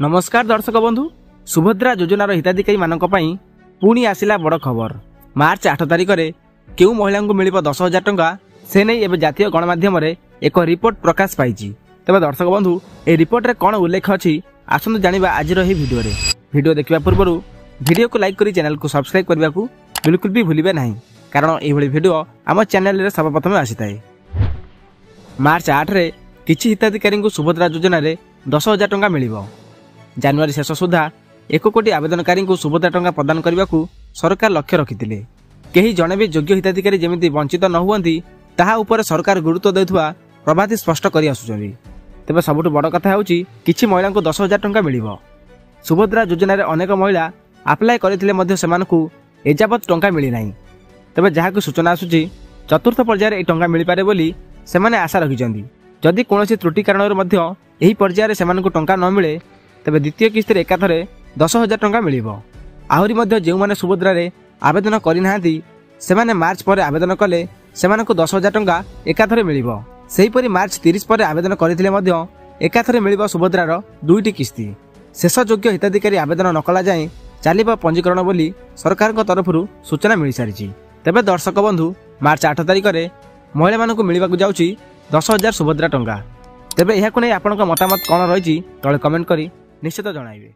नमस्कार दर्शक बंधु सुभद्रा योजनार हिताधिकारी मानक पई पुणी आसिला बड़ खबर। मार्च 8 तारिख में केउ महिला को मिल 10,000 टंका से नहीं एवं जातीय गणमाध्यम एक रिपोर्ट प्रकाश पाई। तेज दर्शक बंधु ए रिपोर्ट रे कौन उल्लेख अच्छी आसतु जानिबा आजिर एही वीडियो देखा पूर्व वीडियो को लाइक करी चैनल को सब्सक्राइब करने को बिल्कुल भी भूलिबे नहीं, कारण यह वीडियो आम चैनल रे सर्वप्रथम आसीथाए। मार्च 8 रे किछि हिताधिकारी को सुभद्रा योजना रे 10,000 टंका मिलिबो। जनवरी शेष सुधा 1 कोटी आवेदनकारी को सुभद्रा टंका प्रदान करने को सरकार लक्ष्य रखिथिले। केही जणे भी योग्य हिताधिकारी जेमिति वंचित न हुअंती ताहा उपर सरकार गुरुत्व देउथुवा प्रभाती स्पष्ट करि आसुचंदी। तेबे सबुठ बड़ कथा होउची किछि महिला को 10,000 टंका मिलिबो। सुभद्रा योजना रे अनेक महिला अप्लाई करथिले मध्य सेमानकु एजाबत टंका मिली नाही। तेबे जहाकु सूचना आसुची चतुर्थ पर्यायर ए टंका मिली पारे बोली सेमाने आशा रखिचंदी। जदि कोनोसी त्रुटि कारणर मध्य एही पर्यायर सेमानकु टंका न मिले तेबे द्वितीय किस्ती एकाथरे 10,000 टंका मिलिबो। आहुरी मध्य जेउ माने सुभद्रा रे आवेदन करि नाहांती सेमाने मार्च पर आवेदन कले सेमानकु 10,000 टंका एकाथरे मिलिबो। सेही परि मार्च 30 पर आवेदन करिथिले मध्य एकाथरे मिलिबो सुभद्रार 2टी किस्ती। शेष योग्य हिताधिकारी आवेदन नकला जाए चलिबो पंजीकरण बोली सरकार तरफरु सूचना मिल सारिछि। तेबे दर्शक बंधु मार्च 8 तारिख में महिला मानकु मिलिबाकु जाउछि 10,000 सुभद्रा टंका। तेबे एहाकु नै आपनका मतामत कोन रहिछि तळे कमेंट करी निश्चित जणाइबे।